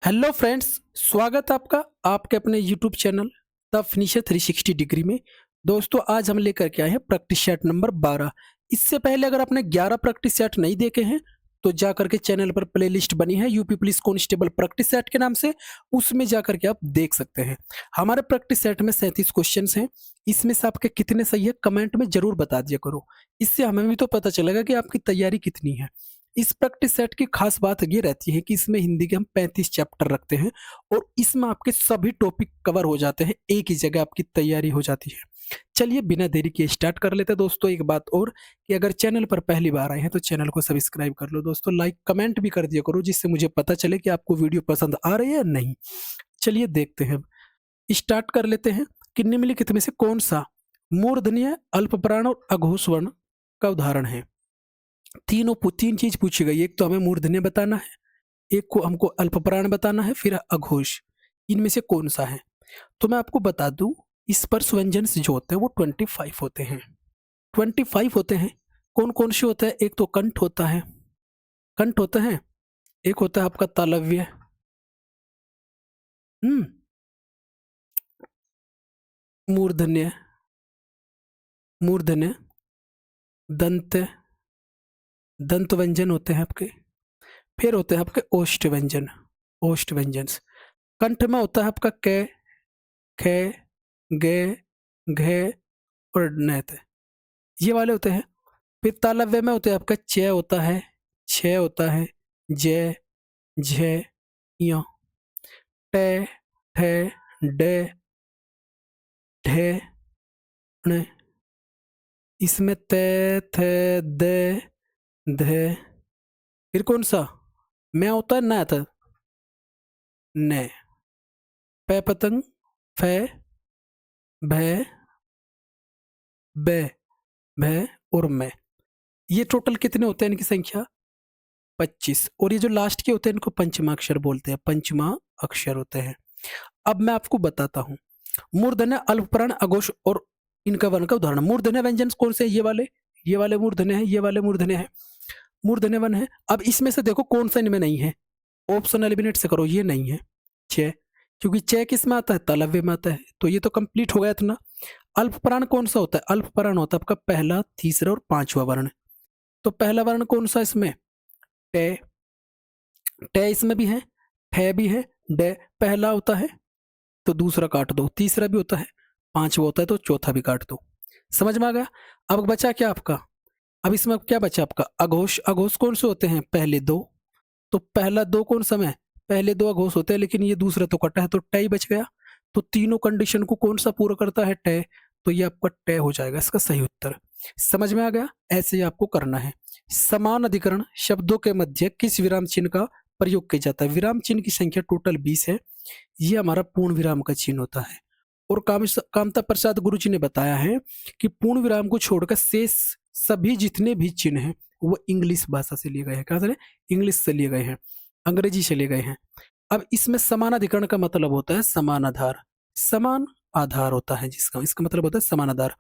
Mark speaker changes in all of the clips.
Speaker 1: Hello friends, स्वागत है आपका आपके अपने YouTube channel the finisher 360 degree में। दोस्तों, आज हम लेकर के आए हैं प्रैक्टिस सेट नंबर 12। इससे पहले अगर आपने 11 प्रैक्टिस सेट नहीं देखे हैं तो जा करके चैनल पर प्लेलिस्ट बनी है UP police constable practice set के नाम से, उसमें जा करके आप देख सकते हैं। हमारे प्रैक्टिस सेट में 37 क्वेश्चन हैं। इसमें से आपके कितने सही है कमेंट में जरूर बता दिया करो। इससे हमें भी तो पता चलेगा कि आपकी तैयारी कितनी है। इस प्रैक्टिस सेट की खास बात ये रहती है कि इसमें हिंदी के हम 35 चैप्टर रखते हैं और इसमें आपके सभी टॉपिक कवर हो जाते हैं, एक ही जगह आपकी तैयारी हो जाती है। चलिए बिना देरी किए स्टार्ट कर लेते हैं। दोस्तों, एक बात और कि अगर चैनल पर पहली बार आए हैं तो चैनल को सब्सक्राइब कर लो। दोस्तों, लाइक कमेंट भी कर दिया करो जिससे मुझे पता चले कि आपको वीडियो पसंद आ रही है या नहीं। चलिए देखते हैं, स्टार्ट कर लेते हैं कि निम्नलिखित में से कौन सा मूर्धन्य, अल्पप्राण और अघोष वर्ण का उदाहरण है। तीन चीज पूछी गई, एक तो हमें मूर्धन्य बताना है, एक को हमको अल्पप्राण बताना है, फिर अघोष। इनमें से कौन सा है? तो मैं आपको बता दूं, स्पर्श व्यंजन जो होते हैं वो 25 होते हैं। 25 होते हैं। कौन कौन से होते हैं? एक तो कंठ होता है, कंठ होता है। एक होता है आपका तालव्य, हम्म मूर्धन्य, मूर्धन्य, दंत, दंत व्यंजन होते हैं आपके। फिर होते हैं आपके ओष्ठ व्यंजन, ओष्ठ व्यंजन। कंठ में होता है आपका क, ख, ग, घ और नैत, ये वाले होते हैं। फिर तालव्य में होते हैं आपका च होता है, छ होता है, ज, झ, य, ट, ठ, ड, ढ, ण। इसमें त, थ, द, ध। फिर कौन सा? मैं होता है न था, न। प पतंग, फ, भ, ब, भ और मैं। ये टोटल कितने होते हैं इनकी संख्या? 25। और ये जो लास्ट के होते हैं इनको पंचमा अक्षर बोलते हैं, पंचमा अक्षर होते हैं। अब मैं आपको बताता हूँ मूर्धन्य, अल्पप्राण, अघोष और इनका वर्ण का उदाहरण। मूर्धन्य व्यंजन कौन से हैं? ये वाले मूर्धन्य है, ये वाले मूर्धन्य है, मूर्धन्य वन है। अब इसमें से देखो कौन सा इनमें नहीं है, ऑप्शन एलिमिनेट से करो। ये नहीं है छ, क्योंकि छ किस में आता है? तालव्य में आता है, तो ये तो कंप्लीट हो गया इतना। अल्पप्राण कौन सा होता है? अल्पप्राण होता है आपका पहला, तीसरा और पांचवा वर्ण। तो पहला वर्ण कौन सा इसमें? ट, ट इसमें भी है, फ भी है, ड पहला होता है तो दूसरा काट दो, तीसरा भी होता है, पांचवा होता है तो चौथा भी काट दो। समझ में आ गया? अब बचा क्या आपका? अब इसमें क्या बचा आपका? अघोष। अघोष कौन से होते हैं? पहले दो। तो पहला दो कौन सा में? पहले दो अघोष होते हैं, लेकिन ये दूसरा तो कटा है तो ट ही बच गया। तो तीनों कंडीशन को कौन सा पूरा करता है? ट। तो ये आपका ट हो जाएगा इसका सही उत्तर। समझ में आ गया? ऐसे ही आपको करना है। समान अधिकरण शब्दों के मध्य किस विराम चिन्ह का प्रयोग किया जाता है? विराम चिन्ह की संख्या टोटल 20 है। ये हमारा पूर्ण विराम का चिन्ह होता है। और कामता प्रसाद गुरु जी ने बताया है कि पूर्ण विराम को छोड़कर शेष सभी जितने भी चिन्ह हैं वो इंग्लिश भाषा से लिए गए हैं। कहां से? इंग्लिश से लिए गए हैं, अंग्रेजी से लिए गए हैं। अब इसमें समानाधिकरण का मतलब होता है समान आधार, समान आधार होता है जिसका, इसका मतलब होता है समान आधार।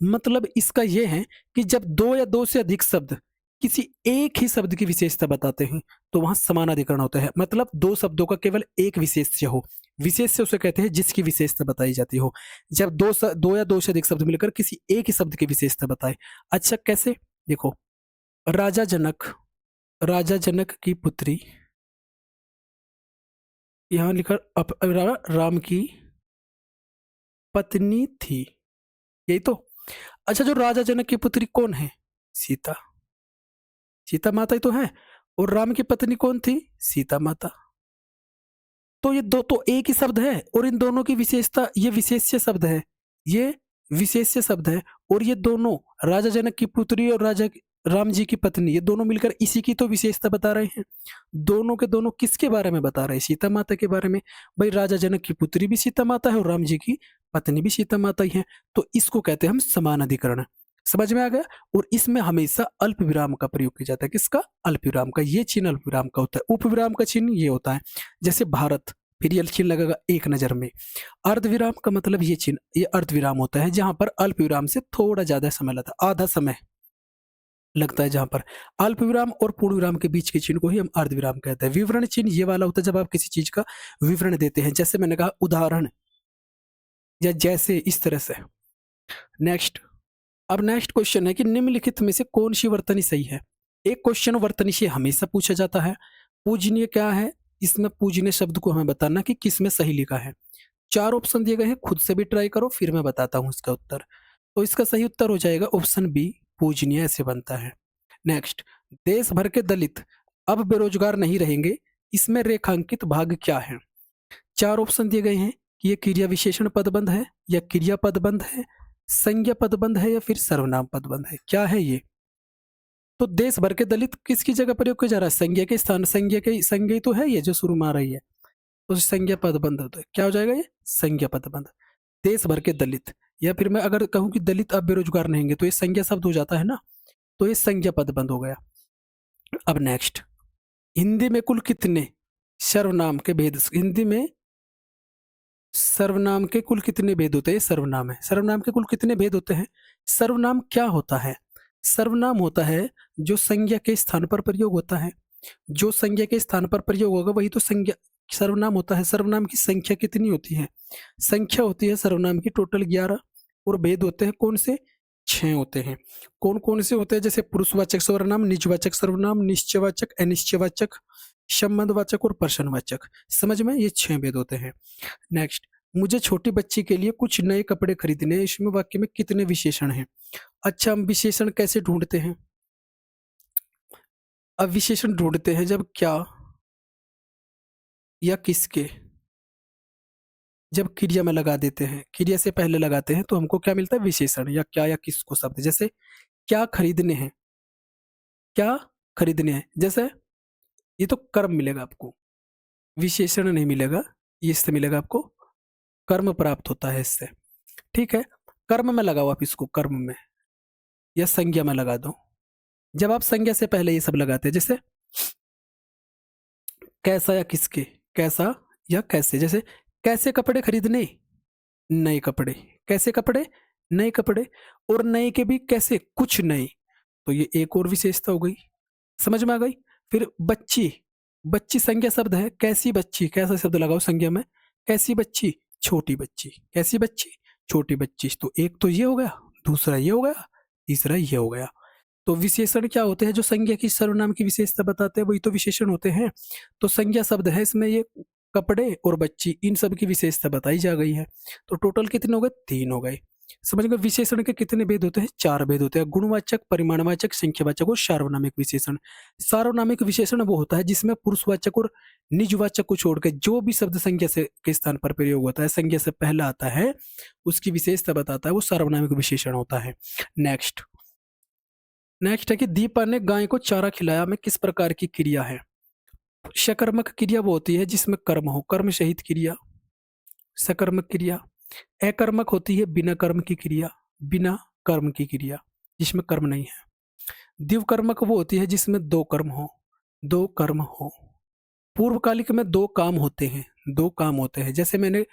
Speaker 1: मतलब इसका यह है कि जब दो या दो से अधिक शब्द किसी एक ही शब्द की विशेषता बताते हैं तो वहां समानाधिकरण होता है। मतलब दो शब्दों का केवल एक विशेष्य हो, विशेष्य उसे कहते हैं जिसकी विशेषता बताई जाती हो। जब दो या दो से अधिक शब्द मिलकर किसी एक ही शब्द की विशेषता बताए। अच्छा कैसे? देखो, राजा जनक, राजा जनक की पुत्री, यहां लिखा राम की पत्नी थी, यही तो। अच्छा, जो राजा जनक की पुत्री कौन है? सीता, सीता माता ही तो है। और राम की पत्नी कौन थी? सीता माता। तो ये दो तो एक ही शब्द है और इन दोनों की विशेषता, ये विशेष्य शब्द है, ये विशेष्य शब्द है। और ये दोनों राजा जनक की पुत्री और राजा राम जी की पत्नी, ये दोनों मिलकर इसी की तो विशेषता बता रहे हैं। दोनों के दोनों किसके बारे में बता रहे हैं? सीता माता के बारे में। भाई, राजा जनक की पुत्री भी सीता माता है और राम जी की पत्नी भी सीता माता ही है, तो इसको कहते हैं हम समान अधिकरण। समझ में आ गया? और इसमें हमेशा अल्प विराम का प्रयोग किया जाता है। किसका? अल्प विराम का। ये चिन्ह अल्प विराम का होता है। उप विराम का चिन्ह ये होता है, जैसे भारत, फिर ये चिन्ह लगेगा एक नजर में। अर्धविराम का मतलब ये चिन्ह, ये अर्धविराम होता है जहां पर अल्प विराम से थोड़ा ज्यादा समय लगता है, आधा समय। लगता है जहां पर अल्प विराम और पूर्ण विराम के बीच के चिन्ह को ही हम अर्धविराम कहते हैं। विवरण चिन्ह ये वाला होता है जब आप किसी चीज का विवरण देते हैं, जैसे मैंने कहा उदाहरण या जैसे, इस तरह से। नेक्स्ट, अब नेक्स्ट क्वेश्चन है कि निम्नलिखित में से कौन सी वर्तनी सही है। एक क्वेश्चन वर्तनी से हमेशा पूछा जाता है। पूजनीय क्या है, इसमें पूजनीय शब्द को हमें बताना कि किस में सही लिखा है। 4 ऑप्शन दिए गए हैं, खुद से भी ट्राई करो, फिर मैं बताता हूँ इसका उत्तर। तो इसका सही उत्तर हो जाएगा ऑप्शन बी, पूजनीय ऐसे बनता है। नेक्स्ट, देश भर के दलित अब बेरोजगार नहीं रहेंगे, इसमें रेखांकित भाग क्या है। 4 ऑप्शन दिए गए हैं कि ये क्रिया विशेषण पदबंध है, या क्रिया पदबंध है, संज्ञा पदबंध है, या फिर सर्वनाम पदबंध है। क्या है ये? तो देश भर के दलित किसकी जगह प्रयोग किया जा रहा है? संज्ञा के स्थान, संज्ञा ही तो है ये जो शुरू में आ रही है, तो संज्ञा पदबंध होता है। क्या हो जाएगा ये? संज्ञा पदबंध। देश भर के दलित, या फिर मैं अगर कहूं कि दलित अब बेरोजगार नहीं होंगे, तो ये संज्ञा शब्द हो जाता है ना, तो ये संज्ञा पदबंध हो गया। अब नेक्स्ट, हिंदी में कुल कितने सर्वनाम के भेद, हिंदी में सर्वनाम के कुल कितने भेद होते हैं? सर्वनाम है, सर्वनाम के कुल कितने भेद होते हैं? सर्वनाम क्या होता है? सर्वनाम होता है जो संज्ञा के स्थान पर प्रयोग होता है। जो संज्ञा के स्थान पर प्रयोग होगा वही तो संज्ञा सर्वनाम होता है। सर्वनाम की संख्या कितनी होती है? संख्या होती है सर्वनाम की टोटल 11, और भेद होते हैं कौन से? 6 होते हैं। कौन कौन से होते हैं? जैसे पुरुषवाचक सर्वनाम, निजवाचक सर्वनाम, निश्चयवाचक, अनिश्चयवाचक, संबंधवाचक और प्रश्नवाचक। समझ में? ये 6 भेद होते हैं। नेक्स्ट, मुझे छोटी बच्ची के लिए कुछ नए कपड़े खरीदने हैं, इसमें वाक्य में कितने विशेषण हैं? अच्छा, हम विशेषण कैसे ढूंढते हैं? अब विशेषण ढूंढते हैं जब क्या या किसके, जब क्रिया में लगा देते हैं, क्रिया से पहले लगाते हैं तो हमको क्या मिलता है? विशेषण, या क्या या किसको शब्द। जैसे क्या खरीदने हैं, क्या खरीदने हैं, जैसे ये तो कर्म मिलेगा आपको, विशेषण नहीं मिलेगा। ये इससे मिलेगा आपको, कर्म प्राप्त होता है इससे। ठीक है, कर्म में लगाओ आप इसको, कर्म में या संज्ञा में लगा दो। जब आप संज्ञा से पहले ये सब लगाते हैं, जैसे कैसा या किसके, कैसा या कैसे। जैसे कैसे कपड़े खरीदने, नए कपड़े, कैसे कपड़े, नए कपड़े, और नए के भी कैसे, कुछ नए, तो ये एक और विशेषता हो गई। समझ में आ गई? फिर बच्ची, बच्ची संज्ञा शब्द है, कैसी बच्ची, कैसा शब्द लगाओ संज्ञा में, कैसी बच्ची, छोटी बच्ची, कैसी बच्ची, छोटी बच्ची। तो एक तो ये हो गया, दूसरा ये हो गया, तीसरा ये हो गया। तो विशेषण क्या होते हैं? जो संज्ञा की सर्वनाम की विशेषता बताते हैं वही तो विशेषण होते हैं। तो संज्ञा शब्द है, इसमें ये कपड़े और बच्ची, इन सब की विशेषता बताई जा गई है। तो टोटल कितने हो गए? 3 हो गए। समझ गए? विशेषण के कितने भेद होते हैं? 4 भेद होते हैं, गुणवाचक, परिमाणवाचक, संख्यावाचक और सार्वनामिक विशेषण। सार्वनामिक विशेषण वो होता है जिसमें पुरुषवाचक और निजवाचक को छोड़ के जो भी शब्द संज्ञा से के स्थान पर प्रयोग होता है, संज्ञा से पहला आता है, उसकी विशेषता बताता है, वो सार्वनामिक विशेषण होता है। नेक्स्ट, नेक्स्ट है कि दीपा ने गाय को चारा खिलाया में किस प्रकार की क्रिया है? सकर्मक क्रिया वो होती है जिसमें कर्म हो, कर्म सहित क्रिया, सकर्मक क्रिया। अकर्मक होती है बिना कर्म की क्रिया, बिना कर्म की क्रिया, जिसमें कर्म नहीं है। द्विकर्मक वो होती है जिसमें 2 कर्म हो, 2 कर्म हो। पूर्वकालिक में 2 काम होते हैं, 2 काम होते हैं। जैसे मैंने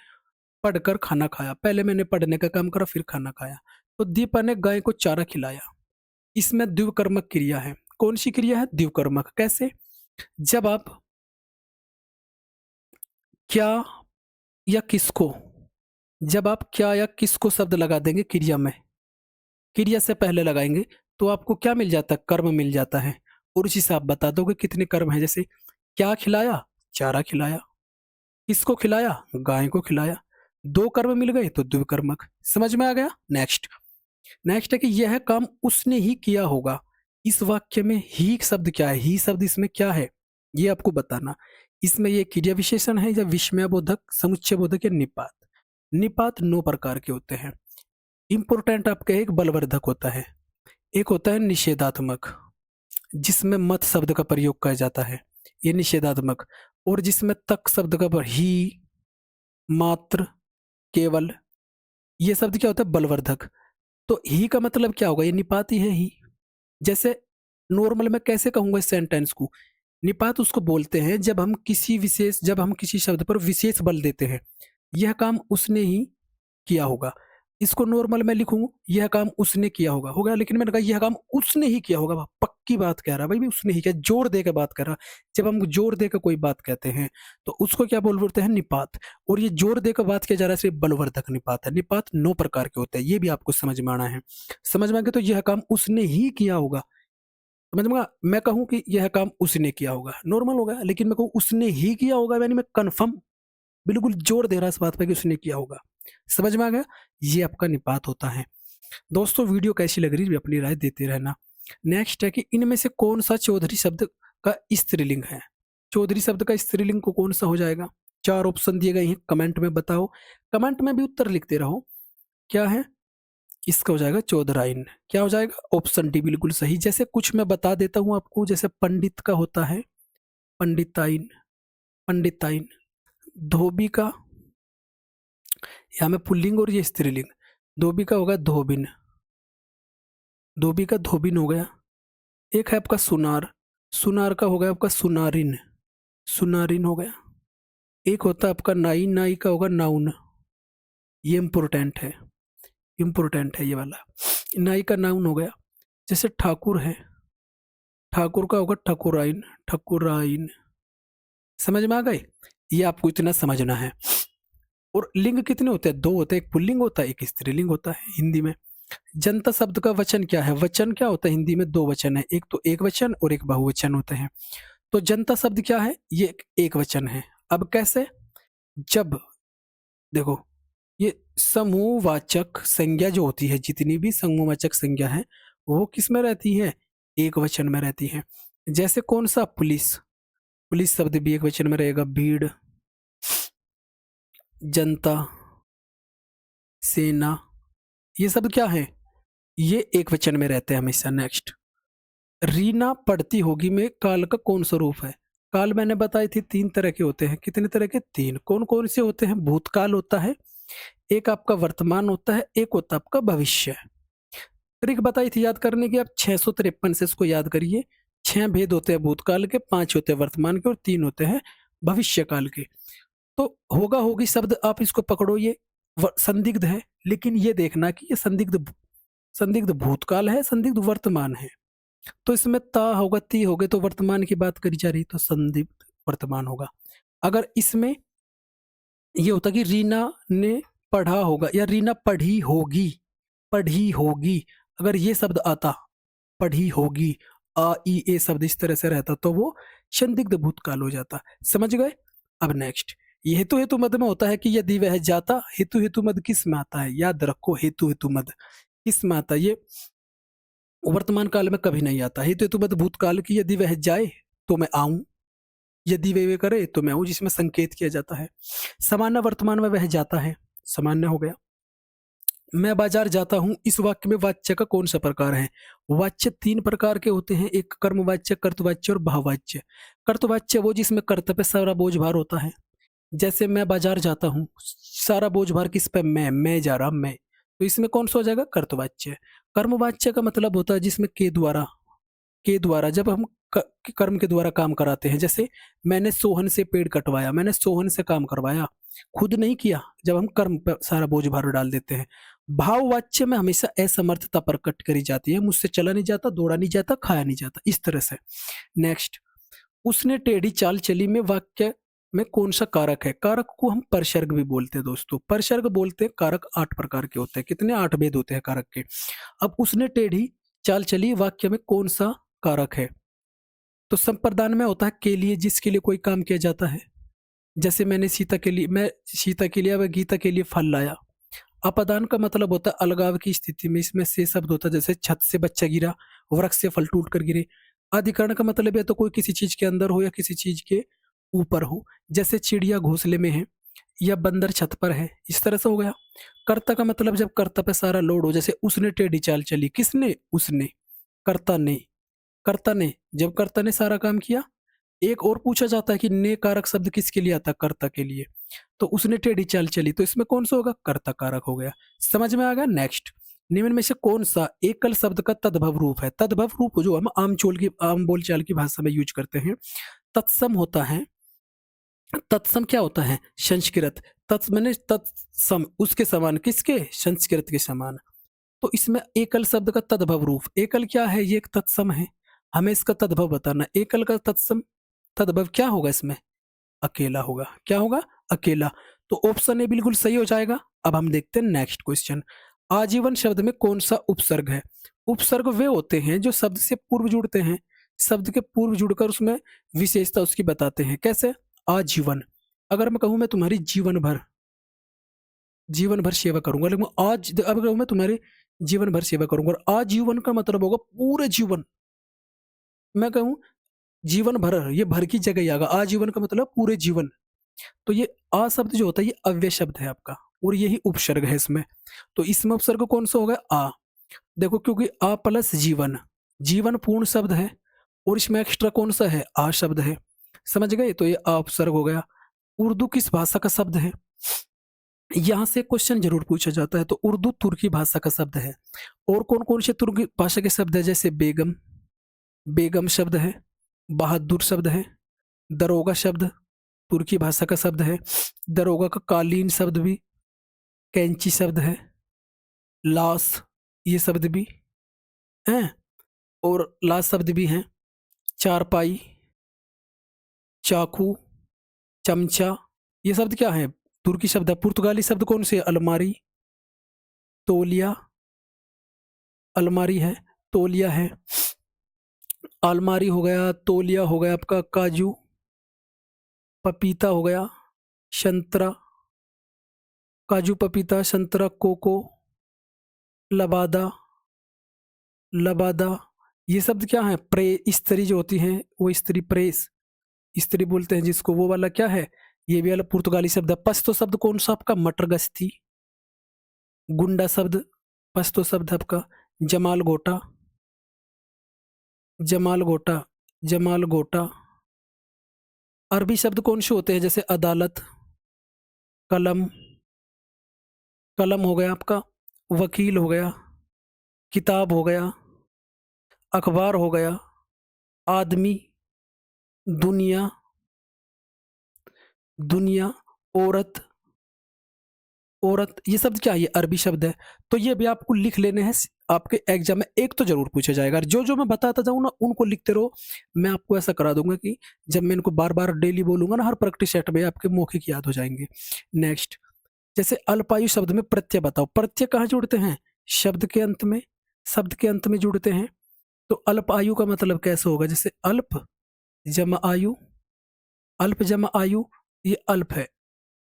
Speaker 1: पढ़कर खाना खाया, पहले मैंने पढ़ने का काम करा फिर खाना खाया। तो दीपा ने गाय को चारा खिलाया, इसमें द्विकर्मक क्रिया है। कौन सी क्रिया है? द्विकर्मक। कैसे? जब आप क्या या किसको, जब आप क्या या किसको शब्द लगा देंगे क्रिया में, क्रिया से पहले लगाएंगे, तो आपको क्या मिल जाता है? कर्म मिल जाता है। और उसी से आप बता दोगे कितने कर्म है। जैसे क्या खिलाया? चारा खिलाया। किसको खिलाया? गाय को खिलाया। 2 कर्म मिल गए तो द्विकर्मक। समझ में आ गया? नेक्स्ट, नेक्स्ट है कि यह काम उसने ही किया होगा। इस वाक्य में ही शब्द क्या है? ही शब्द इसमें क्या है ये आपको बताना। इसमें ये क्रिया विशेषण है या विस्मयबोधक, समुच्चयबोधक या निपात। निपात 9 प्रकार के होते हैं। इंपोर्टेंट आपके एक बलवर्धक होता है, एक होता है निषेधात्मक, जिसमें मत शब्द का प्रयोग किया जाता है, ये निषेधात्मक। और जिसमें तक शब्द का ही, मात्र, केवल, ये शब्द क्या होता है? बलवर्धक। तो ही का मतलब क्या होगा? ये निपात ही है ही। जैसे नॉर्मल मैं कैसे कहूंगा इस सेंटेंस को? निपात उसको बोलते हैं जब हम किसी विशेष, जब हम किसी शब्द पर विशेष बल देते हैं, यह काम उसने ही किया होगा। इसको नॉर्मल मैं लिखूँ, यह काम उसने किया होगा, हो गया। लेकिन मैंने कहा यह काम उसने ही किया होगा, पक्की बात कह रहा है भाई, उसने ही किया, जोर दे के बात कर रहा। जब हम जोर दे के कोई बात कहते हैं, तो उसको क्या बोलते हैं? निपात। और ये जोर देकर बात किया जा रहा है, सिर्फ बलवर्धक निपात है। निपात 9 प्रकार के होते हैं, ये भी आपको समझ में आना है। समझ में आ गया? तो यह काम उसने ही किया होगा। समझ में आ? मैं कहूँ कि यह काम उसने किया होगा, नॉर्मल हो गया। लेकिन मैं कहूँ उसने ही किया होगा, यानी मैं कन्फर्म बिल्कुल जोर दे रहा है इस बात पे कि उसने किया होगा। समझ में आ गया? ये आपका निपात होता है। दोस्तों वीडियो कैसी लग रही है अपनी राय देते रहना। नेक्स्ट है कि इनमें से कौन सा चौधरी शब्द का स्त्रीलिंग है? चौधरी शब्द का स्त्रीलिंग को कौन सा हो जाएगा? 4 ऑप्शन दिए गए हैं, कमेंट में बताओ। कमेंट में भी उत्तर लिखते रहो। क्या है? इसका हो जाएगा चौधराइन। क्या हो जाएगा? ऑप्शन डी बिल्कुल सही। जैसे कुछ मैं बता देता हूँ आपको, जैसे पंडित का होता है पंडिताइन, पंडिताइन। धोबी का, यहाँ में पुल्लिंग और ये स्त्रीलिंग। धोबी का होगा धोबिन, धोबी का धोबिन हो गया। एक है आपका सुनार, सुनार का हो गया आपका सुनारिन, सुनारिन हो गया। एक होता है आपका नाई, नाई का होगा नाउन। ये इम्पोर्टेंट है, इम्पोर्टेंट है ये वाला। नाई का नाउन हो गया। जैसे ठाकुर है, ठाकुर का होगा ठकुराइन, ठकुराइन। समझ में आ गए? ये आपको इतना समझना है। और लिंग कितने होते हैं? 2 होते हैं, एक पुल्लिंग होता है, एक स्त्रीलिंग होता है हिंदी में। जनता शब्द का वचन क्या है? वचन क्या होता है हिंदी में? 2 वचन है, एक तो एक वचन और एक बहुवचन होते हैं। तो जनता शब्द क्या है? ये एक वचन है। अब कैसे? जब देखो, ये समूहवाचक संज्ञा जो होती है, जितनी भी समूहवाचक संज्ञा है, वो किस में रहती है? एक वचन में रहती है। जैसे कौन सा? पुलिस, पुलिस शब्द भी एक वचन में रहेगा। भीड़, जनता, सेना, ये सब क्या है? ये एक वचन में रहते हैं हमेशा। नेक्स्ट, रीना पढ़ती होगी में काल का कौन सा रूप है? काल मैंने बताई थी 3 तरह के होते हैं। कितने तरह के? 3। कौन कौन से होते हैं? भूतकाल होता है, एक आपका वर्तमान होता है, एक होता है आपका भविष्य। ट्रिक बताई थी याद करने की, आप 653 से इसको याद करिए। 6 भेद होते हैं भूतकाल के, 5 होते हैं वर्तमान के और 3 होते हैं भविष्य काल के। तो होगा होगी शब्द आप इसको पकड़ो, ये संदिग्ध है, लेकिन ये देखना कि ये संदिग्ध, संदिग्ध भूतकाल है, संदिग्ध वर्तमान है। तो इसमें ता होगा, ती हो गए, तो वर्तमान की बात करी जा रही, तो संदिग्ध वर्तमान होगा। अगर इसमें ये होता कि रीना ने पढ़ा होगा या रीना पढ़ी होगी, पढ़ी होगी, अगर ये शब्द आता, पढ़ी होगी, आ ई ए शब्द इस तरह से रहता, तो वो संदिग्ध भूतकाल हो जाता। समझ गए? अब नेक्स्ट, ये हेतु हेतु मद में होता है कि यदि वह जाता। हेतु हेतु मद किस में आता है? याद रखो, हेतु हेतु मद किस में आता है? ये वर्तमान काल में कभी नहीं आता। हेतु हेतु मद भूतकाल की, यदि वह जाए तो मैं आऊं, यदि वे करे तो मैं आऊं, जिसमें संकेत किया जाता है। सामान्य वर्तमान में वह जाता है, सामान्य हो गया। मैं बाजार जाता हूं, इस वाक्य में वाच्य का कौन सा प्रकार है? वाच्य 3 प्रकार के होते हैं, एक कर्मवाच्य, कर्तवाच्य और भाववाच्य। कर्तवाच्य वो जिसमें कर्तव्य पे सारा बोझ भार होता है। जैसे मैं बाजार जाता हूँ, सारा बोझ भार किस पे? मैं जा रहा, मैं। तो इसमें कौन सा हो जाएगा? कर्तवाच्य। कर्मवाच्य का मतलब होता है जिसमें के द्वारा, के द्वारा जब हम कर्म के द्वारा काम कराते हैं। जैसे मैंने सोहन से पेड़ कटवाया, मैंने सोहन से काम करवाया, खुद नहीं किया। जब हम कर्म पर सारा बोझ भार डाल देते हैं। भाववाच्य में हमेशा असमर्थता प्रकट करी जाती है, मुझसे चला नहीं जाता, दौड़ा नहीं जाता, खाया नहीं जाता, इस तरह से। नेक्स्ट, उसने टेढ़ी चाल चली में वाक्य में कौन सा कारक है? कारक को हम परसर्ग भी बोलते हैं दोस्तों, परसर्ग बोलते हैं। कारक 8 प्रकार के होते हैं। कितने? 8 भेद होते हैं कारक के। अब उसने टेढ़ी चाल चली वाक्य में कौन सा कारक है? तो संप्रदान में होता है के लिए, जिसके लिए कोई काम किया जाता है। जैसे मैंने सीता के लिए, मैं सीता के लिए व गीता के लिए फल लाया। अपादान का मतलब होता है अलगाव की स्थिति में, इसमें से शब्द होता है। जैसे छत से बच्चा गिरा, वृक्ष से फल टूट कर गिरे। अधिकरण का मतलब है तो कोई किसी चीज के अंदर हो या किसी चीज के ऊपर हो। जैसे चिड़िया घोंसले में है या बंदर छत पर है, इस तरह से हो गया। कर्ता का मतलब जब कर्ता पे सारा लोड हो। जैसे उसने टेढ़ी चाल चली, किसने? उसने, कर्ता ने, कर्ता ने, जब कर्ता ने सारा काम किया। एक और पूछा जाता है कि ने कारक शब्द किसके लिए आता है? कर्ता के लिए। तो उसने टेढ़ी चाल चली, तो इसमें कौन सा होगा? कर्ता कारक हो गया। समझ में आ गया? नेक्स्ट, निम्न में से कौन सा एकल शब्द का तद्भव रूप है? तद्भव रूप जो हम आम बोलचाल की भाषा में यूज करते हैं। तत्सम होता है, तत्सम क्या होता है? संस्कृत। तत् मैंने तत्सम, उसके समान, किसके? संस्कृत के समान। तो इसमें एकल शब्द का तद्भव रूप, एकल क्या है? ये एक तत्सम है, हमें इसका तद्भव बताना। एकल का तत्सम तद्भव क्या होगा इसमें? अकेला होगा। क्या होगा? अकेला। तो ऑप्शन ए बिल्कुल सही हो जाएगा। अब हम देखते हैं नेक्स्ट क्वेश्चन। आजीवन शब्द में कौन सा उपसर्ग है? उपसर्ग वे होते हैं जो शब्द से पूर्व जुड़ते हैं, शब्द के पूर्व जुड़कर उसमें विशेषता उसकी बताते हैं। कैसे? आजीवन। अगर मैं कहूं मैं तुम्हारी जीवन भर सेवा करूंगा, लेकिन आज अब कहूं मैं तुम्हारी जीवन भर सेवा करूंगा, और आजीवन का मतलब होगा पूरे जीवन। मैं कहूं जीवन भर, ये भर की जगह ही आएगा। आजीवन का मतलब पूरे जीवन। तो ये आ शब्द जो होता है ये अव्यय शब्द है आपका, और यही उपसर्ग है इसमें। तो इसमें उपसर्ग कौन सा होगा? आ। देखो, क्योंकि आ प्लस जीवन, जीवन पूर्ण शब्द है, और इसमें एक्स्ट्रा कौन सा है? आ शब्द है। समझ गए? तो ये आ उपसर्ग हो गया। उर्दू किस भाषा का शब्द है? यहां से क्वेश्चन जरूर पूछा जाता है। तो उर्दू तुर्की भाषा का शब्द है। और कौन कौन से तुर्की भाषा के शब्द है? जैसे बेगम, बेगम शब्द है, बहादुर शब्द है, दरोगा शब्द तुर्की भाषा का शब्द है। दरोगा का कालीन शब्द भी, कैंची शब्द है, लाश ये शब्द भी हैं, और लाश शब्द भी हैं। चारपाई, चाकू, चमचा, ये शब्द क्या है? तुर्की शब्द है। पुर्तगाली शब्द कौन से? अलमारी, तौलिया, अलमारी है, तौलिया है। अलमारी हो गया, तौलिया हो गया आपका, काजू, पपीता हो गया, संतरा, काजू पपीता संतरा, कोको, लबादा, लबादा, ये शब्द क्या है? प्रे, स्त्री जो होती है वो स्त्री, प्रेस स्त्री बोलते हैं जिसको, वो वाला क्या है? ये भी वाला पुर्तगाली शब्द है। पश्तो शब्द कौन सा आपका? मटर गश्ती। गुंडा शब्द पश्तो शब्द है आपका। जमाल गोटा, जमाल गोटा, जमाल गोटा। अरबी शब्द कौन से होते हैं? जैसे अदालत, कलम, कलम हो गया आपका, वकील हो गया, किताब हो गया, अखबार हो गया, आदमी, दुनिया, दुनिया, औरत, औरत, ये शब्द क्या है? ये अरबी शब्द है। तो ये भी आपको लिख लेने हैं, आपके एग्जाम में एक तो जरूर पूछा जाएगा। और जो जो मैं बताता जाऊँ ना उनको लिखते रहो। मैं आपको ऐसा करा दूंगा कि जब मैं इनको बार बार डेली बोलूंगा ना, हर प्रैक्टिस सेट में आपके मौखिक याद हो जाएंगे। नेक्स्ट, जैसे अल्पायु शब्द में प्रत्यय बताओ। प्रत्यय कहाँ जुड़ते हैं? शब्द के अंत में, शब्द के अंत में जुड़ते हैं। तो अल्पायु का मतलब कैसे होगा? जैसे अल्प जमा आयु, अल्प जमा आयु, ये अल्प है,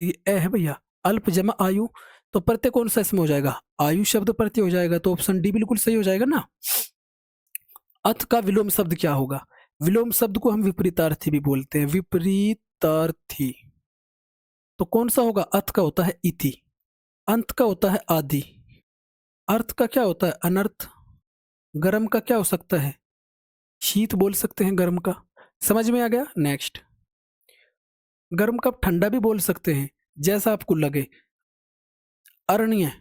Speaker 1: ये ए है भैया, अल्प जमा आयु। तो प्रत्यय कौन सा इसमें हो जाएगा? आयु शब्द प्रत्यय हो जाएगा। तो ऑप्शन डी बिल्कुल सही हो जाएगा ना। अथ का विलोम शब्द क्या होगा? विलोम शब्द को हम विपरीतार्थी भी बोलते हैं, विपरीतार्थी। तो कौन सा होगा? अथ का होता है इति, अंत का होता है आदि, अर्थ का क्या होता है? अनर्थ, गर्म का क्या हो सकता है? शीत बोल सकते हैं गर्म का। समझ में आ गया? नेक्स्ट, गर्म का ठंडा भी बोल सकते हैं, जैसा आपको लगे। अरण्य,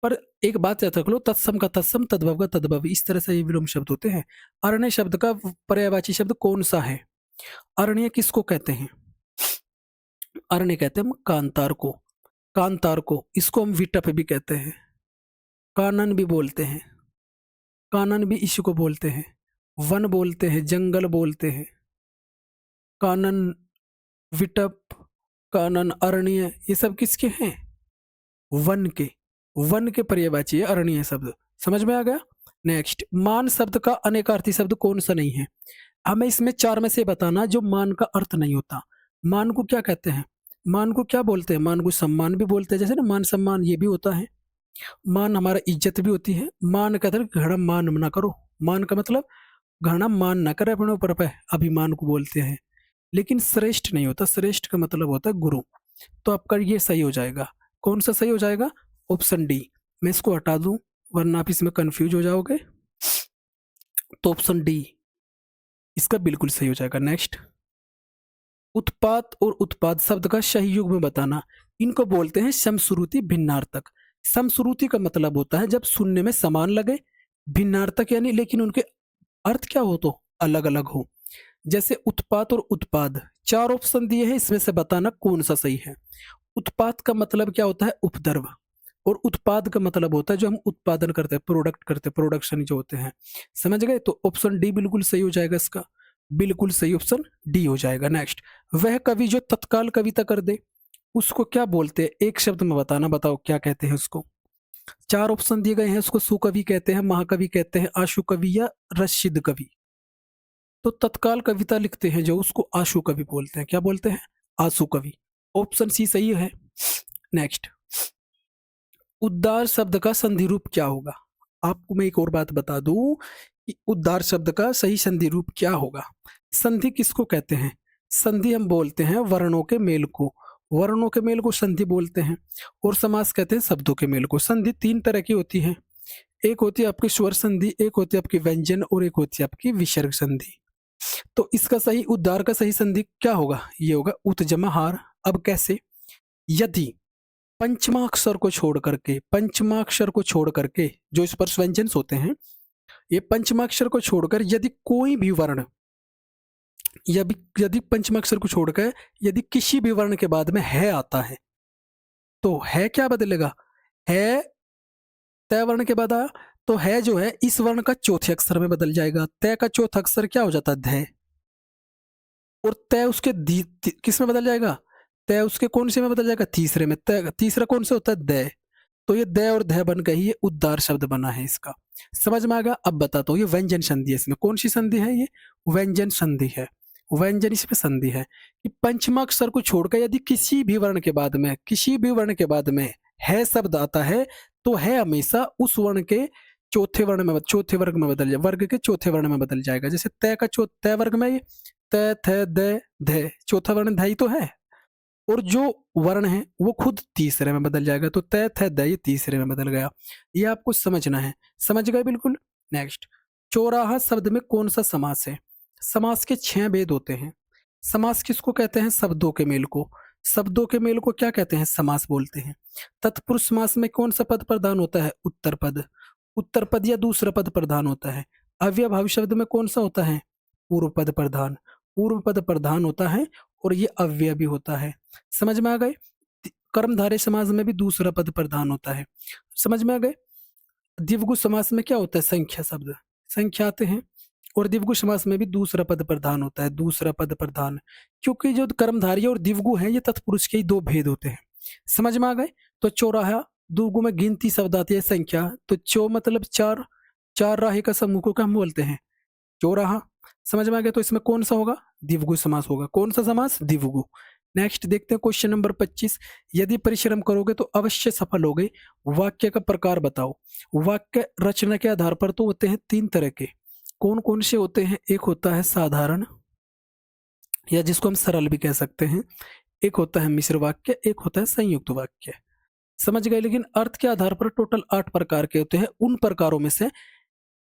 Speaker 1: पर एक बात याद रख लो, तत्सम का तत्सम, तद्भव का तद्भव, इस तरह से ये विलोम शब्द होते हैं। अरण्य शब्द का पर्यायवाची शब्द कौन सा है? अरण्य किसको कहते हैं? अरण्य कहते हैं हम कांतार को, कांतार को, इसको हम विटप भी कहते हैं, कानन भी बोलते हैं, कानन भी इसी को बोलते हैं। वन बोलते हैं, जंगल बोलते हैं, कानन, विटप, कानन, अरण्य, ये सब किसके हैं? वन के, वन के पर्यायवाची है अरण्य शब्द। समझ में आ गया? नेक्स्ट, मान शब्द का अनेकार्थी शब्द कौन सा नहीं है? हमें इसमें चार में से बताना जो मान का अर्थ नहीं होता। मान को क्या कहते हैं? मान को क्या बोलते हैं? मान को सम्मान भी बोलते हैं, जैसे ना मान सम्मान ये भी होता है। मान हमारा इज्जत भी होती है। मान कहते हैं घड़ा मान ना करो, मान का मतलब घड़ा मान ना करे अपने ऊपर पे, अभिमान को बोलते हैं। लेकिन श्रेष्ठ नहीं होता, श्रेष्ठ का मतलब होता है गुरु। तो आपका ये सही हो जाएगा। कौन सा सही हो जाएगा? Option D. मैं इसको हटा दूं वरना आप इसमें कंफ्यूज हो जाओगे। तो ऑप्शन डी इसका बिल्कुल सही हो जाएगा। नेक्स्ट, उत्पाद और उत्पाद शब्द का सही युग में बताना। इनको बोलते हैं समश्रुति भिन्नार्थक। समश्रुति का मतलब होता है जब सुनने में समान लगे, भिन्नार्थक यानी लेकिन उनके अर्थ क्या हो तो अलग अलग हो। जैसे उत्पात और उत्पाद, चार ऑप्शन दिए हैं, इसमें से बताना कौन सा सही है। उत्पात का मतलब क्या होता है, उपद्रव, और उत्पाद का मतलब होता है जो हम उत्पादन करते हैं, प्रोडक्ट करते हैं, प्रोडक्शन जो होते हैं। समझ गए? तो ऑप्शन डी बिल्कुल सही हो जाएगा इसका, बिल्कुल सही ऑप्शन डी हो जाएगा। नेक्स्ट, वह कवि जो तत्काल कविता कर दे उसको क्या बोलते हैं, एक शब्द में बताना, बताओ क्या कहते हैं उसको। चार ऑप्शन दिए गए हैं, उसको सुकवि कहते हैं, महाकवि कहते हैं, आशु कवि या रशिद कवि। तो तत्काल कविता लिखते हैं जो, उसको आशु कवि बोलते हैं। क्या बोलते हैं? आशु कवि। ऑप्शन सी सही है। नेक्स्ट, उद्दार शब्द का संधि रूप क्या होगा। आपको मैं एक और बात बता दूं कि उद्दार शब्द का सही संधि रूप क्या होगा। संधि किसको कहते हैं? संधि हम बोलते हैं वर्णों के मेल को, वर्णों के मेल को संधि बोलते हैं। और समास कहते हैं शब्दों के मेल को। संधि तीन तरह की होती है, एक होती है आपकी स्वर संधि, एक होती है आपकी व्यंजन, और एक होती है आपकी विसर्ग संधि। तो इसका सही, उद्धार का सही संधि क्या होगा, ये होगा उत जमा हार। अब कैसे? यदि पंचमाक्षर को छोड़ करके, पंचमाक्षर को छोड़ करके जो स्पर्श व्यंजन होते हैं, ये पंचमाक्षर को छोड़कर यदि कोई भी वर्ण, यदि पंचमाक्षर को छोड़कर यदि किसी भी वर्ण के बाद में है आता है, तो है क्या बदलेगा, है तय वर्ण के बाद आया, तो है जो है इस वर्ण का चौथे अक्षर में बदल जाएगा। तय का चौथा अक्षर क्या हो जाता है, धय, और तय उसके किस में बदल जाएगा, तय उसके कौन से में बदल जाएगा, तीसरे में। तय तीसरा कौन सा होता है, दय। तो ये दय और धय बन गई, ये उद्धार शब्द बना है इसका। समझ में आ गया? अब बताता हूँ, ये व्यंजन संधि है। इसमें कौन सी संधि है, ये व्यंजन संधि है। व्यंजन इसमें संधि है कि पंचमाक्षर को छोड़कर यदि किसी भी वर्ण के बाद में, किसी भी वर्ण के बाद में है शब्द आता है, तो है हमेशा उस वर्ण के चौथे वर्ण में, चौथे वर्ग में बदल जाए, वर्ग के चौथे वर्ण में बदल जाएगा। जैसे तय का तय वर्ग में ये तय थ द ध, चौथा वर्ण ध ही तो है, और जो वर्ण है वो खुद तीसरे में बदल जाएगा। तो तय थ द ये तीसरे में बदल गया। ये आपको समझना है। समझ गए बिल्कुल। नेक्स्ट, चौराहा शब्द में कौन सा समास है। समास के 6 भेद होते हैं। समास किसको कहते हैं, शब्दों के मेल को। शब्दों के मेल को क्या कहते हैं, समास बोलते हैं। तत्पुरुष समास में कौन सा पद प्रधान होता है, उत्तर पद, उत्तर पद या दूसरा पद प्रधान होता है। अव्ययभावी शब्द में कौन सा होता है, पूर्व पद प्रधान, पूर्व पद प्रधान होता है, और ये अव्यय भी होता है। समझ में आ गए? कर्मधारय समास में भी दूसरा पद प्रधान होता है। समझ में आ गए? द्विगु समास में क्या होता है, संख्या शब्द, संख्या आते हैं, और द्विगु समास में भी दूसरा पद प्रधान होता है, दूसरा पद प्रधान। क्योंकि जो कर्मधारय और द्विगु हैं, ये तत्पुरुष के ही दो भेद होते हैं। समझ में आ गए? तो चौराहा, द्विगु में गिनती शब्द आती है, संख्या, तो चौ मतलब चार, चार राहे का समूह को क्या हम बोलते हैं, चौराहा। समझ में आ गया? तो इसमें कौन सा होगा, द्विगु समास होगा। कौन सा समास, द्विगु। नेक्स्ट देखते हैं क्वेश्चन नंबर 25। यदि परिश्रम करोगे तो अवश्य सफल होगे, वाक्य का प्रकार बताओ। वाक्य रचना के आधार पर तो होते हैं 3 तरह के। कौन कौन से होते हैं, एक होता है साधारण, या जिसको हम सरल भी कह सकते हैं, एक होता है मिश्र वाक्य, एक होता है संयुक्त वाक्य। समझ गए? लेकिन अर्थ के आधार पर टोटल 8 प्रकार के होते हैं। उन प्रकारों में से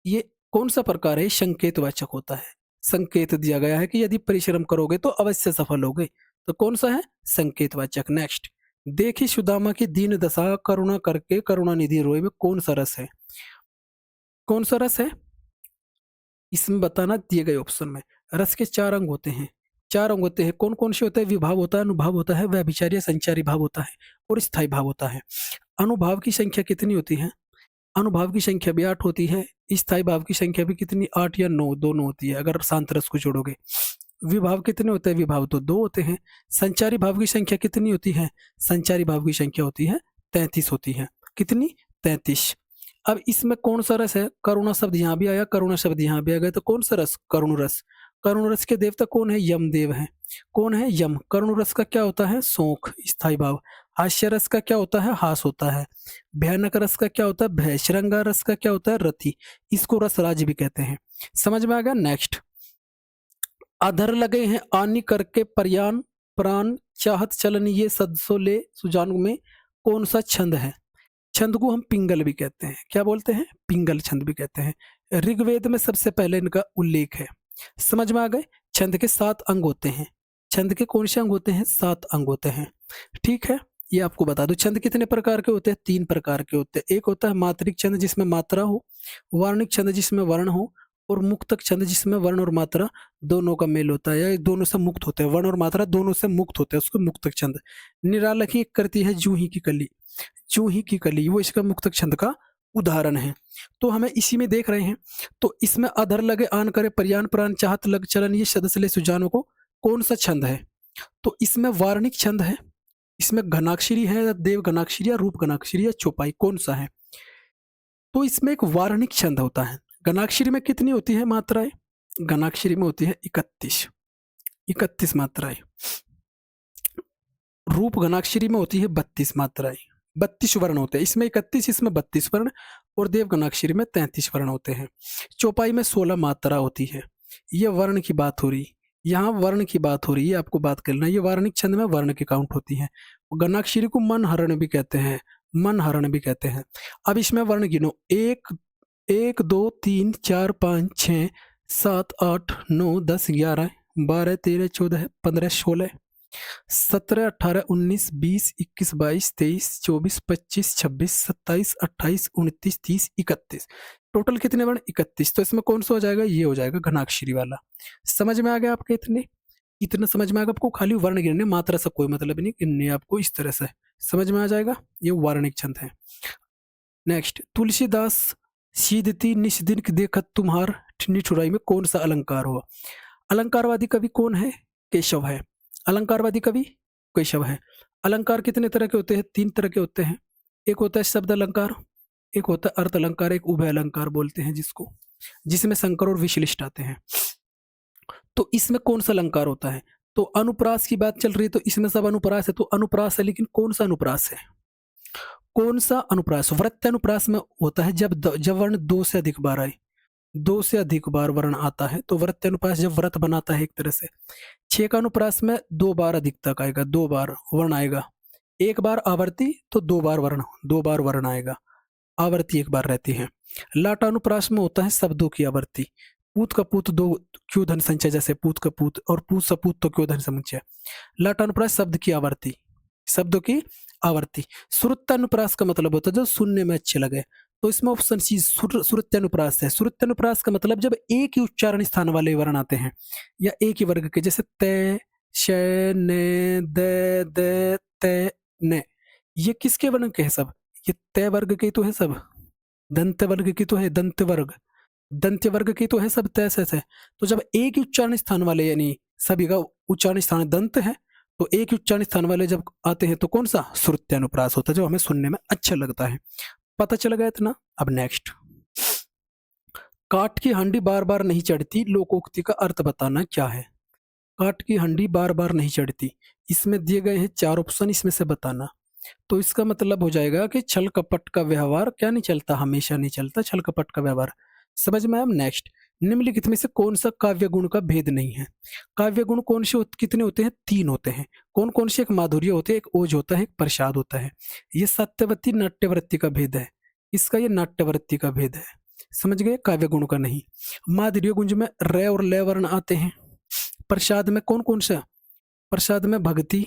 Speaker 1: ये कौन सा प्रकार है, संकेत वाचक होता है। संकेत दिया गया है कि यदि परिश्रम करोगे तो अवश्य सफल होगे, तो कौन सा है, संकेत वाचक। नेक्स्ट, देखी सुदामा की दीन दशा, करुणा करके करुणा निधि रोए में कौन सा रस है, कौन सा रस है, इसमें बताना दिए गए ऑप्शन में। रस के 4 अंग होते हैं, 4 अंग होते हैं। कौन कौन से होते हैं, विभाव होता है, अनुभाव होता है, व्यभिचारी संचारी भाव होता है, और स्थायी भाव होता है। अनुभाव की संख्या कितनी होती है, अनुभाव की संख्या भी 8 होती है। स्थायी भाव की संख्या भी कितनी, 8 या 9, दोनों होती है अगर शांत रस को जोड़ोगे। विभाव कितने होते हैं, विभाव तो 2 होते हैं। संचारी भाव की संख्या कितनी होती है, संचारी भाव की संख्या होती है 33 होती है। कितनी, 33। अब इसमें कौन सा रस है, करुणा शब्द यहाँ भी आया, करुणा शब्द यहाँ भी आ गया, तो कौन सा रस, करुण रस। करुण रस के देवता कौन है, यम देव है। कौन है, यम। करुण रस का क्या होता है, शोक, स्थायी भाव। हास्य रस का क्या होता है, हास होता है। भयानक रस का क्या होता है, भय। श्रृंगार रस का क्या होता है, रति। इसको रसराज भी कहते हैं। समझ में आ गया। नेक्स्ट, अधर लगे हैं आनी करके पर्यान, प्राण चाहत चलन, ये सदसो ले सुजान में कौन सा छंद है। छंद को हम पिंगल भी कहते हैं। क्या बोलते हैं, पिंगल छंद भी कहते हैं। ऋग्वेद में सबसे पहले इनका उल्लेख है। समझ में आ गए? छंद के 7 अंग होते हैं। छंद के कौन से अंग होते हैं, 7 अंग होते हैं। ठीक है, ये आपको बता दो। छंद कितने प्रकार के होते हैं, 3 प्रकार के होते हैं। एक होता है मात्रिक छंद जिसमें मात्रा हो, वर्णिक छंद जिसमें वर्ण हो, और मुक्तक छंद जिसमें वर्ण और मात्रा दोनों का मेल होता है, या दोनों से मुक्त होते हैं, वर्ण और मात्रा दोनों से मुक्त होते हैं, उसको मुक्तक छंद। निरालक ही करती है जूही की कली, जूही की कली वो इसका मुक्तक छंद का उदाहरण है। तो हमें इसी में देख रहे हैं। तो इसमें अधर लगे आन करे पर्यान प्राण चाहत लग चलन ये सदस्य सुजानों को कौन सा छंद है? तो इसमें वार्णिक छंद है, इसमें घनाक्षरी है, देव घनाक्षरी या रूप घनाक्षरी या चौपाई, कौन सा है? तो इसमें एक वार्णिक छंद होता है। घनाक्षरी में कितनी होती है मात्राएं? घनाक्षरी में होती है 31, 31 मात्राएं। रूप घनाक्षरी में होती है 32 मात्राएं, 32 वर्ण होते हैं। इसमें 31, इसमें 32 वर्ण, और देवगनाक्षरी में 33 वर्ण होते हैं। चौपाई में 16 मात्रा होती है। ये वर्ण की बात हो रही, यहाँ वर्ण की बात हो रही है, आपको बात करना। ये वार्णिक छंद में वर्ण की काउंट होती है। गणाक्षरी को मन हरण भी कहते हैं, मन हरण भी कहते हैं। अब इसमें वर्ण गिनो, 1 2 3 4 5 6 7 8 9 10 11 12 13 14 15 16 17 18 19 20 21 22 23 24 25 26 27 28 29 30 31। टोटल कितने वर्ण? 31। तो इसमें कौन सा हो जाएगा? ये हो जाएगा घनाक्षरी वाला। समझ में आ गया आपके? इतना समझ में आ गया आपको? खाली वर्ण गिनने, मात्रा से कोई मतलब नहीं, गिनने आपको इस तरह से समझ में आ जाएगा। ये वार्णिक छंद है। नेक्स्ट, तुलसीदास सीधती निस्दिन देखत तुम्हार निठुराई में कौन सा अलंकार हुआ? अलंकारवादी कवि कौन है? केशव है। अलंकारवादी कवि केशव है। अलंकार कितने तरह के होते हैं? 3 तरह के होते हैं। एक होता है शब्द अलंकार, एक होता है अर्थ अलंकार, एक उभय अलंकार बोलते हैं जिसको, जिसमें संकर और विश्लिष्ट आते हैं। तो इसमें कौन सा अलंकार होता है? तो अनुप्रास की बात चल रही है, तो इसमें सब अनुप्रास है, तो अनुप्रास है, लेकिन कौन सा अनुप्रास है? कौन सा अनुप्रास? वृत्तानुप्रास में होता है जब वर्ण 2 से अधिक बार आए, 2 से अधिक बार वर्ण आता है तो वृत्तानुप्रास जब व्रत बनाता है एक तरह से। 6 का अनुप्रास में 2 बार अधिक तक आएगा, 2 बार वर्ण आएगा। 1 बार आवर्ती तो 2 बार वर्ण, 2 बार वर्ण आएगा। आवर्ती 1 बार रहती है। लाटानुप्रास में होता है शब्दों की आवर्ती। पूत का पूत 2 क्यों धन संचय, जैसे पूत का पूत और पूत सपूत तो क्यों धन समुच्चय। लाटानुप्रास शब्द की आवर्ती, शब्दों की आवर्ती। श्रुत्यानुप्रास का मतलब होता है जो सुनने में अच्छे लगे, तो इसमें ऑप्शन सी श्रुत्यानुप्रास है। श्रुत्यानुप्रास का मतलब जब एक ही उच्चारण स्थान वाले वर्ण आते हैं या एक ही वर्ग के, जैसे ते, श, ने, दे, दे, ते, ने, ये किसके वर्ण के हैं सब? ये तय वर्ग के तो है सब। दंत वर्ग की तो है, दंत वर्ग, दंत्य वर्ग की तो है सब, तय से है। तो जब एक ही उच्चारण स्थान वाले, यानी सभी का उच्चारण स्थान दंत है, तो एक ही उच्चारण स्थान वाले जब आते हैं तो कौन सा? श्रुत्यानुप्रास होता है, जो हमें सुनने में अच्छा लगता है। पता चल गया इतना? अब नेक्स्ट, काठ की हांडी बार बार नहीं चढ़ती, लोकोक्ति का अर्थ बताना क्या है? काठ की हांडी बार बार नहीं चढ़ती, इसमें दिए गए हैं 4 ऑप्शन, इसमें से बताना। तो इसका मतलब हो जाएगा कि छल कपट का व्यवहार क्या नहीं चलता? हमेशा नहीं चलता छल कपट का व्यवहार। समझ में आया? नेक्स्ट, निम्नलिखित में से कौन सा काव्य गुण का भेद नहीं है? काव्य गुण कौन से कितने होते हैं? 3 होते हैं। कौन कौन से? एक माधुर्य होते हैं, एक ओज होता है, एक प्रसाद होता है। ये सत्यवती नाट्यवृत्ति का भेद है, इसका ये नाट्यवृत्ति का भेद है। समझ गए? काव्य गुण का नहीं। माधुर्य गुंज में रे और ले वर्ण आते हैं। प्रसाद में कौन कौन सा? प्रसाद में भक्ति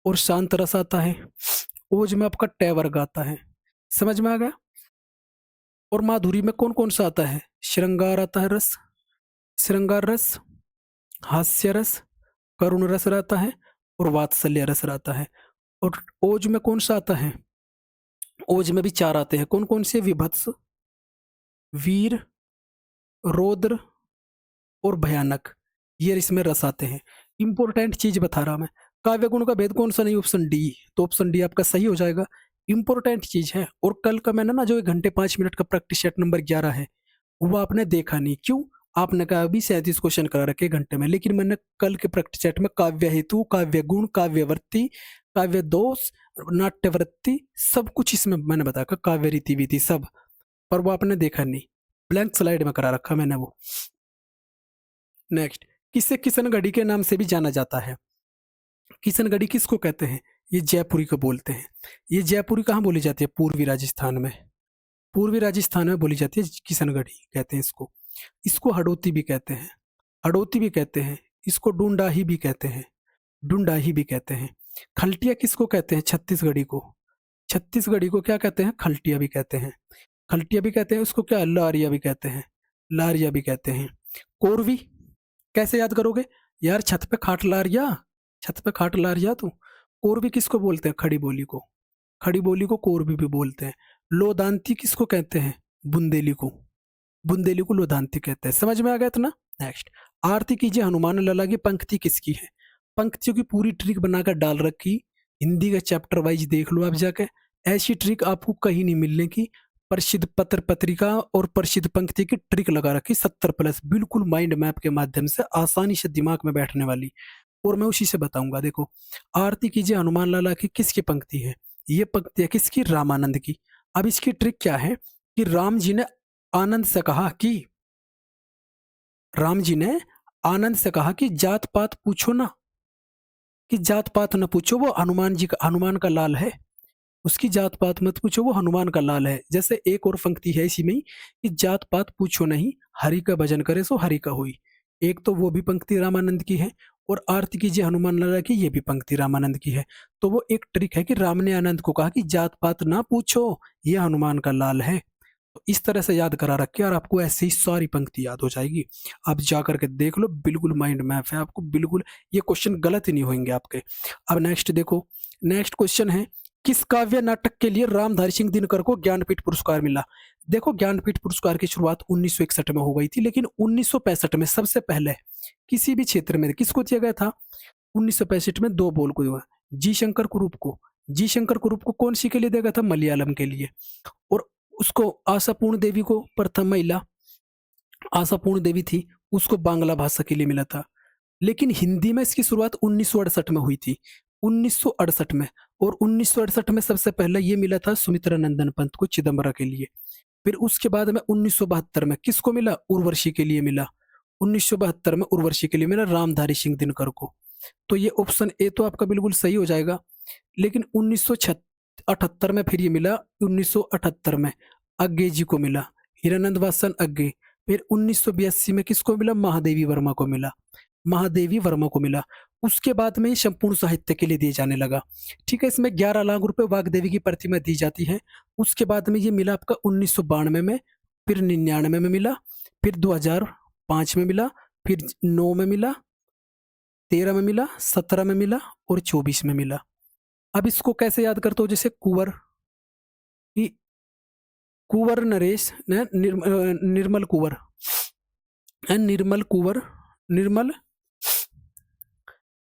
Speaker 1: और शांत रस आता है। ओज में आपका टे वर्ग आता है। समझ में आ गया? और माधुरी में कौन कौन सा आता है? श्रृंगार आता है, रस, श्रृंगार रस, हास्य रस, करुण रस रहता है, और वात्सल्य रस रहता है। और ओज में कौन सा आता है? ओज में भी 4 आते हैं। कौन कौन से? विभत्स, वीर, रौद्र और भयानक, ये इसमें रस आते हैं। इंपॉर्टेंट चीज बता रहा मैं। काव्य गुण का भेद कौन सा नहीं? Option D. तो ऑप्शन डी आपका सही हो जाएगा। इंपॉर्टेंट चीज है। और कल का मैंने ना जो 1 घंटे 5 मिनट का प्रैक्टिस सेट नंबर 11 है, वो आपने देखा नहीं। क्यों? आपने कहा अभी 37 क्वेश्चन करा रखे घंटे में, लेकिन मैंने कल के प्रैक्टिस सेट में काव्य हेतु, काव्य गुण, काव्यवृत्ति, काव्य दोष, नाट्यवृत्ति, सब कुछ इसमें मैंने बताया, काव्य रीति विधि सब, पर वो आपने देखा नहीं। ब्लैंक स्लाइड में करा रखा मैंने वो। नेक्स्ट, किसे किशनगढ़ी के नाम से भी जाना जाता है? किशनगढ़ी किसको कहते हैं? ये जयपुरी को बोलते हैं। ये जयपुरी कहाँ बोली जाती है? पूर्वी राजस्थान में। पूर्वी राजस्थान में बोली जाती है किशनगढ़ी कहते हैं इसको। इसको हड़ौती भी कहते हैं, हड़ौती भी कहते हैं। इसको डूंडाही भी कहते हैं, डूंडाही भी कहते हैं। खलटिया किसको कहते हैं? छत्तीसगढ़ी को। छत्तीसगढ़ी को क्या कहते हैं? खलटिया भी कहते हैं। खलटिया भी कहते हैं उसको, क्या लारिया भी कहते हैं। लारिया भी कहते हैं। कोरवी कैसे याद करोगे यार, छत पे खाट लारिया, छत पे खाट लारिया तू। कोरवी किसको बोलते हैं? खड़ी बोली को, खड़ी बोली को कोरवी भी बोलते हैं। लोदांती किसको कहते हैं? बुंदेली को, बुंदेली को लोधांती कहते हैं। समझ में आ गया इतना? नेक्स्ट, आरती कीजिए हनुमान लला की पंक्ति किसकी है? पंक्तियों की पूरी ट्रिक बनाकर डाल रखी, हिंदी का चैप्टर वाइज देख लो आप जाके, ऐसी ट्रिक आपको कहीं नहीं मिलने की। प्रसिद्ध पत्र पत्रिका और प्रसिद्ध पंक्ति की ट्रिक लगा रखी 70+, बिल्कुल माइंड मैप के माध्यम से आसानी से दिमाग में बैठने वाली, और मैं उसी से बताऊंगा। देखो, आरती कीजिए हनुमान लाला की किसकी पंक्ति है? ये पंक्ति है किसकी? रामानंद की। अब इसकी ट्रिक क्या है कि राम जी ने आनंद से कहा कि, राम जी ने आनंद से कहा कि जात पात पूछो ना, कि जात पात न पूछो, वो हनुमान जी का, हनुमान का लाल है, उसकी जात पात मत पूछो, वो हनुमान का लाल है। जैसे एक और पंक्ति है इसी में ही कि जात पात पूछो नहीं, हरि का भजन करे सो हरि का होई। एक तो वो भी पंक्ति रामानंद की है, और आरती कीजिए हनुमान लाला की ये भी पंक्ति रामानंद की है। तो वो एक ट्रिक है कि राम ने आनंद को कहा कि जात पात ना पूछो, ये हनुमान का लाल है। तो इस तरह से याद करा रखे और आपको ऐसे ही सारी पंक्ति याद हो जाएगी। आप जा करके देख लो, बिल्कुल माइंड मैप है आपको, बिल्कुल ये क्वेश्चन गलत ही नहीं होंगे आपके। अब नेक्स्ट देखो, नेक्स्ट क्वेश्चन है, किस काव्य नाटक के लिए रामधारी सिंह दिनकर को ज्ञानपीठ पुरस्कार मिला? देखो, ज्ञानपीठ पुरस्कार की शुरुआत 1961 में हो गई थी, लेकिन 1965 में सबसे पहले किसी भी क्षेत्र में किसको दिया गया था? 1965 में दो बोल को हुआ, जी शंकर कुरूप को। जी शंकर कुरूप को कौन सी के लिए दिया गया था? मलयालम के लिए। और उसको आशापूर्ण देवी को, प्रथम महिला आशापूर्ण देवी थी, उसको बांग्ला भाषा के लिए मिला था। लेकिन हिंदी में इसकी शुरुआत 1968 में हुई थी, 1968 में। और 1968 में सबसे पहले ये मिला था सुमित्रा नंदन पंत को, चिदम्बरा के लिए। फिर उसके बाद में 1972 में किसको मिला? उर्वशी के लिए मिला। 1972 में उर्वशी के लिए मिला रामधारी सिंह दिनकर को। तो ये ऑप्शन ए तो आपका बिल्कुल सही हो जाएगा। लेकिन 1978 में फिर ये मिला, 1978 में अग्गे जी को मिला, हिरानंद वासन अग्गे। फिर 1982 में किसको मिला? महादेवी वर्मा को मिला, महादेवी वर्मा को मिला। उसके बाद में ये संपूर्ण साहित्य के लिए दिए जाने लगा। ठीक है, इसमें 11 लाख रुपए वाग्देवी की प्रतिमा दी जाती है। उसके बाद में ये मिला आपका 1992 में, फिर 99 में मिला, फिर 2005 में मिला, फिर 9 में मिला, 13 में मिला, 17 में मिला और 24 में मिला। अब इसको कैसे याद करते हो? जैसे कुंवर कि कुंवर नरेश निर्मल कुंवर, निर्मल कुंवर, निर्मल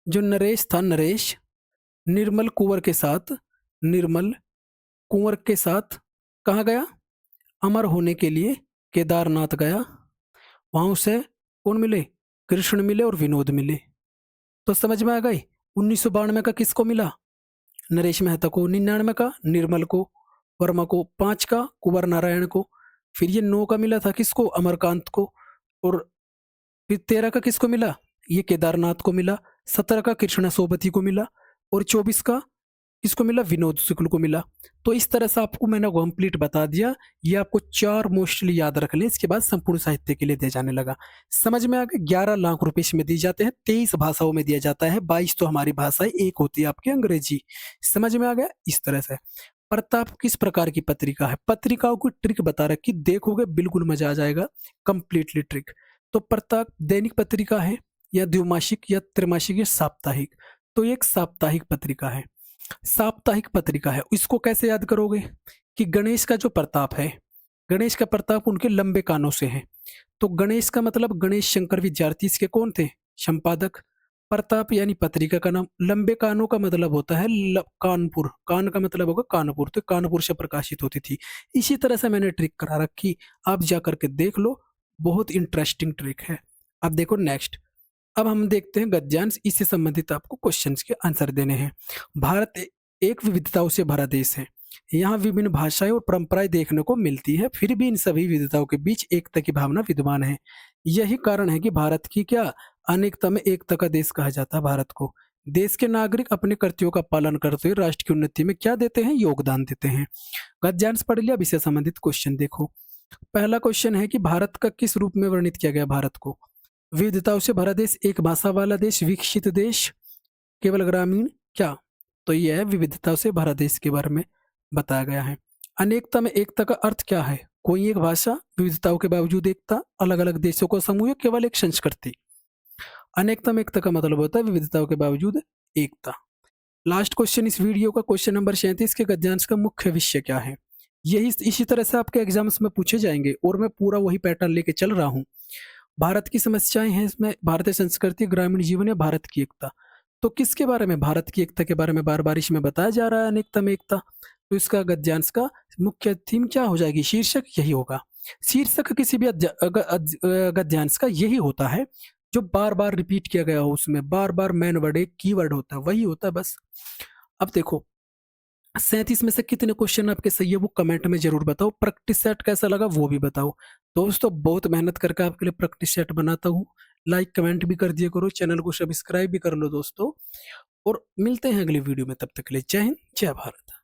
Speaker 1: जो नरेश था, नरेश निर्मल कुंवर के साथ, निर्मल कुंवर के साथ कहाँ गया? अमर होने के लिए केदारनाथ गया। वहां उसे कौन मिले? कृष्ण मिले और विनोद मिले। तो समझ में आ गई। 1992 का किसको मिला? नरेश मेहता को। 99 का निर्मल को, वर्मा को। 5 का कुंवर नारायण को। फिर ये 9 का मिला था किसको? अमरकांत को। और फिर 13 का किसको मिला? ये केदारनाथ को मिला। 17 का कृष्णा सोबती को मिला। और 24 का किसको मिला? विनोद शुक्ल को मिला। तो इस तरह से आपको मैंने कंप्लीट बता दिया। ये आपको 4 मोस्टली याद रख लें, इसके बाद संपूर्ण साहित्य के लिए दिया जाने लगा। समझ में आ गया? 11 लाख रुपए इसमें दिए जाते हैं, 23 भाषाओं में दिया जाता है, 22 तो हमारी भाषाएं, एक होती है आपकी अंग्रेजी। समझ में आ गया? इस तरह से। प्रताप किस प्रकार की पत्रिका है? पत्रिकाओं की ट्रिक बता रखी, देखोगे बिल्कुल मजा आ जाएगा, कंप्लीटली ट्रिक। तो प्रताप दैनिक पत्रिका है या द्विमासिक या त्रैमासिक या साप्ताहिक? तो ये एक साप्ताहिक पत्रिका है, साप्ताहिक पत्रिका है। इसको कैसे याद करोगे कि गणेश का जो प्रताप है, गणेश का प्रताप उनके लंबे कानों से है। तो गणेश का मतलब गणेश शंकर विद्यार्थी इसके कौन थे? संपादक। प्रताप यानी पत्रिका का नाम। लंबे कानों का मतलब होता है कानपुर, कान का मतलब होगा कानपुर, तो कानपुर से प्रकाशित होती थी। इसी तरह से मैंने ट्रिक करा रखी, आप जा करके देख लो, बहुत इंटरेस्टिंग ट्रिक है। अब देखो नेक्स्ट, अब हम देखते हैं गद्यांश, इससे संबंधित आपको क्वेश्चंस के आंसर देने हैं। भारत एक विविधताओं से भरा देश है, यहाँ विभिन्न भाषाएं और परंपराएं देखने को मिलती है, फिर भी इन सभी विविधताओं के बीच एकता की भावना विद्यमान है। यही कारण है कि भारत की क्या अनेकता में एकता का देश कहा जाता है भारत को। देश के नागरिक अपने कर्तव्यों का पालन करते हुए राष्ट्र की उन्नति में क्या देते हैं? योगदान देते हैं। गद्यांश पढ़ लिया, अब इससे संबंधित क्वेश्चन देखो। पहला क्वेश्चन है कि भारत का किस रूप में वर्णित किया गया? भारत को विविधताओं से भरा देश, एक भाषा वाला देश, विकसित देश, केवल ग्रामीण, क्या? तो यह है विविधताओं से भरा देश के बारे में बताया गया है। अनेकता में एकता का अर्थ क्या है? कोई एक भाषा, विविधताओं के बावजूद एकता, अलग अलग देशों का समूह, या केवल एक संस्कृति। अनेकता में एकता का मतलब होता है विविधताओं के बावजूद एकता। लास्ट क्वेश्चन इस वीडियो का, क्वेश्चन नंबर 37 के गद्यांश का मुख्य विषय क्या है। यही इसी तरह से आपके एग्जाम्स में पूछे जाएंगे और मैं पूरा वही पैटर्न लेके चल रहा हूँ। भारत की समस्याएं हैं इसमें, भारतीय संस्कृति, ग्रामीण जीवन या भारत की एकता। तो किसके बारे में, भारत की एकता के बारे में बार बार इसमें बताया जा रहा है, अनेकता में एकता। तो इसका गद्यांश का मुख्य थीम क्या हो जाएगी, शीर्षक यही होगा। शीर्षक किसी भी गद्यांश का यही होता है जो बार बार रिपीट किया गया हो, उसमें बार बार मेन वर्ड एक कीवर्ड होता है, वही होता है बस। अब देखो 37 में से कितने क्वेश्चन आपके सही है वो कमेंट में जरूर बताओ। प्रैक्टिस सेट कैसा लगा वो भी बताओ। दोस्तों बहुत मेहनत करके आपके लिए प्रैक्टिस सेट बनाता हूँ। लाइक कमेंट भी कर दिया करो, चैनल को सब्सक्राइब भी कर लो दोस्तों, और मिलते हैं अगली वीडियो में। तब तक के लिए जय हिंद, जय भारत।